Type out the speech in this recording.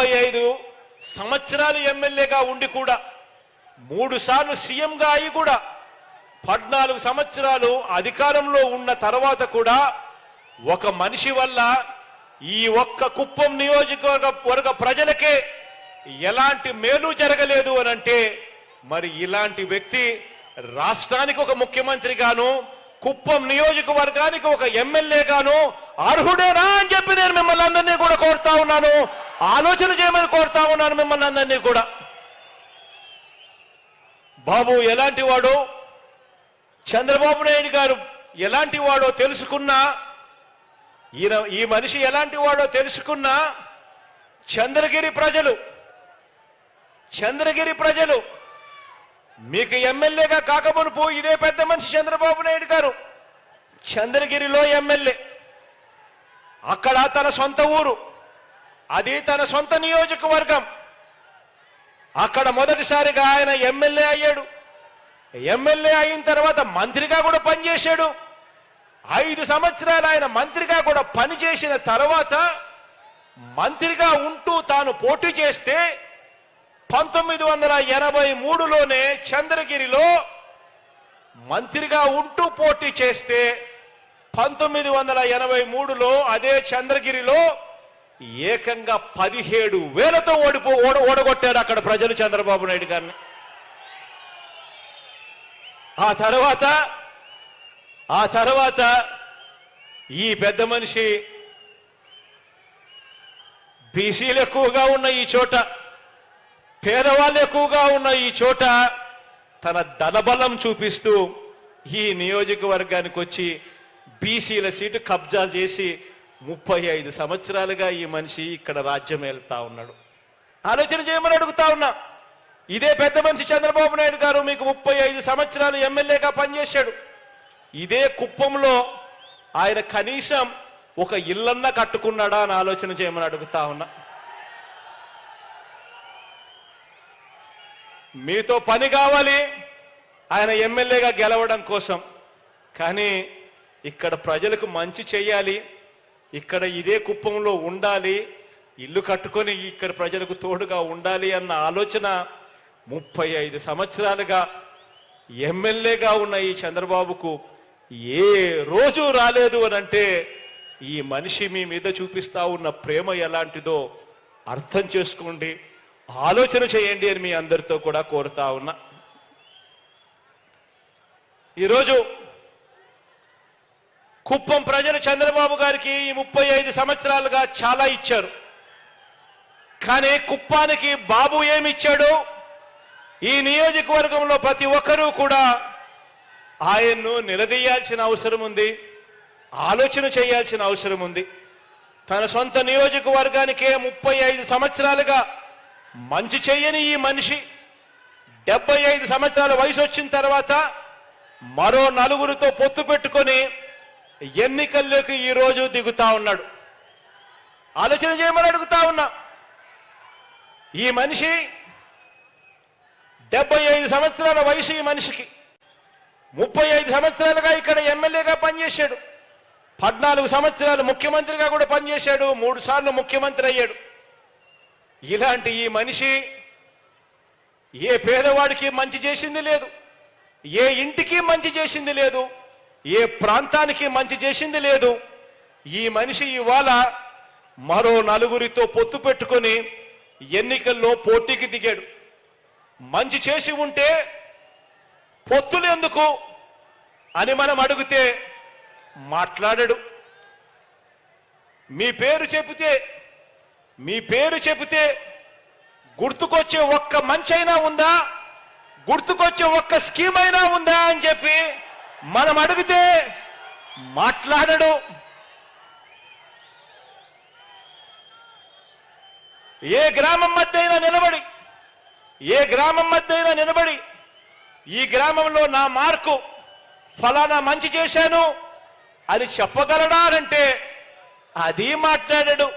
35 సంవత్సరాలు ఎమ్మెల్యేగా ఉండి కూడా 3 సార్లు సీఎంగా అయి కూడా 14 సంవత్సరాలు అధికారంలో ఉన్న తర్వాత కూడా ఒక మనిషి వల్ల ఈ ఒక్క కుప్పం నియోజకవర్గ ప్రజలకే ఎలాంటి మేలు జరగలేదు అనంటే మరి ఇలాంటి వ్యక్తి రాష్ట్రానికి ఒక ముఖ్యమంత్రిగాను కుప్పం నియోజకవర్గానికి ఒక ఎమ్మెల్యేగాను అర్హుడేనా అని చెప్పి నేను మిమ్మల్ని అందరినీ కూడా కోరుతా ఉన్నాను. ఆలోచన చేయమని కోరుతా ఉన్నాను మిమ్మల్ని అందరినీ కూడా. బాబు ఎలాంటి వాడో, చంద్రబాబు నాయుడు గారు ఎలాంటి వాడో తెలుసుకున్నా, ఈ మనిషి ఎలాంటి వాడో తెలుసుకున్నా చంద్రగిరి ప్రజలు మీకు ఎమ్మెల్యేగా కాకమునుపు ఇదే పెద్ద మనిషి చంద్రబాబు నాయుడు గారు చంద్రగిరిలో ఎమ్మెల్యే, అక్కడ తన సొంత ఊరు, అది తన సొంత నియోజకవర్గం. అక్కడ మొదటిసారిగా ఆయన ఎమ్మెల్యే అయ్యాడు. ఎమ్మెల్యే అయిన తర్వాత మంత్రిగా కూడా పనిచేశాడు. 5 సంవత్సరాలు ఆయన మంత్రిగా కూడా పనిచేసిన తర్వాత మంత్రిగా ఉంటూ తాను పోటీ చేస్తే 1983లోనే చంద్రగిరిలో మంత్రిగా ఉంటూ పోటీ చేస్తే 1983లో అదే చంద్రగిరిలో ఏకంగా 17,000తో ఓడగొట్టారు అక్కడ ప్రజలు చంద్రబాబు నాయుడు గారిని. ఆ తర్వాత ఈ పెద్ద మనిషి బీసీలు ఎక్కువగా ఉన్న ఈ చోట, పేదవాళ్ళు ఎక్కువగా ఉన్న ఈ చోట తన ధనబలం చూపిస్తూ ఈ నియోజకవర్గానికి వచ్చి బీసీల సీటు కబ్జా చేసి 35 సంవత్సరాలుగా ఈ మనిషి ఇక్కడ రాజ్యం వెళ్తా ఉన్నాడు. ఆలోచన చేయమని అడుగుతా ఉన్నా. ఇదే పెద్ద మనిషి చంద్రబాబు నాయుడు గారు మీకు 35 సంవత్సరాలు ఎమ్మెల్యేగా పనిచేశాడు. ఇదే కుప్పంలో ఆయన కనీసం ఒక ఇల్లన్నా కట్టుకున్నాడా అని ఆలోచన చేయమని అడుగుతా ఉన్నా. మీతో పని కావాలి ఆయన ఎమ్మెల్యేగా గెలవడం కోసం, కానీ ఇక్కడ ప్రజలకు మంచి చేయాలి, ఇక్కడ ఇదే కుప్పంలో ఉండాలి, ఇల్లు కట్టుకొని ఇక్కడ ప్రజలకు తోడుగా ఉండాలి అన్న ఆలోచన 35 సంవత్సరాలుగా ఎమ్మెల్యేగా ఉన్న ఈ చంద్రబాబుకు ఏ రోజు రాలేదు అనంటే ఈ మనిషి మీ మీద చూపిస్తా ఉన్న ప్రేమ ఎలాంటిదో అర్థం చేసుకోండి, ఆలోచన చేయండి అని మీ అందరితో కూడా కోరుతా ఉన్నా. ఈరోజు కుప్పం ప్రజలు చంద్రబాబు గారికి ఈ 35 సంవత్సరాలుగా చాలా ఇచ్చారు. కానీ కుప్పానికి బాబు ఏమిచ్చాడు? ఈ నియోజకవర్గంలో ప్రతి ఒక్కరూ కూడా ఆయన్ను నిలదీయాల్సిన అవసరం ఉంది, ఆలోచన చేయాల్సిన అవసరం ఉంది. తన సొంత నియోజకవర్గానికే 35 సంవత్సరాలుగా మంచి చేయని ఈ మనిషి 75 సంవత్సరాల వయసు వచ్చిన తర్వాత మరో 4తో పొత్తు పెట్టుకొని ఎన్నికల్లోకి ఈ రోజు దిగుతా ఉన్నాడు. ఆలోచన చేయమని అడుగుతా ఉన్నా. ఈ మనిషి 75 సంవత్సరాల వయసు ఈ మనిషికి, 35 సంవత్సరాలుగా ఇక్కడ ఎమ్మెల్యేగా పనిచేశాడు, 14 సంవత్సరాలు ముఖ్యమంత్రిగా కూడా పనిచేశాడు, 3 సార్లు ముఖ్యమంత్రి అయ్యాడు. ఇలాంటి ఈ మనిషి ఏ పేదవాడికి మంచి చేసింది లేదు, ఏ ఇంటికి మంచి చేసింది లేదు, ఏ ప్రాంతానికి మంచి చేసింది లేదు. ఈ మనిషి ఇవాళ మరో 4తో పొత్తు పెట్టుకొని ఎన్నికల్లో పోటీకి దిగాడు. మంచి చేసి ఉంటే పొత్తులు ఎందుకు అని మనం అడిగితే మాట్లాడాడు. మీ పేరు చెబితే గుర్తుకొచ్చే ఒక్క మంచి అయినా ఉందా, గుర్తుకొచ్చే ఒక్క స్కీమ్ అయినా ఉందా అని చెప్పి మనం అడిగితే మాట్లాడడు. ఏ గ్రామం మధ్య అయినా నిలబడి ఈ గ్రామంలో నా మార్కు ఫలానా మంచి చేశాను అని చెప్పగలడా అంటే అది మాట్లాడాడు.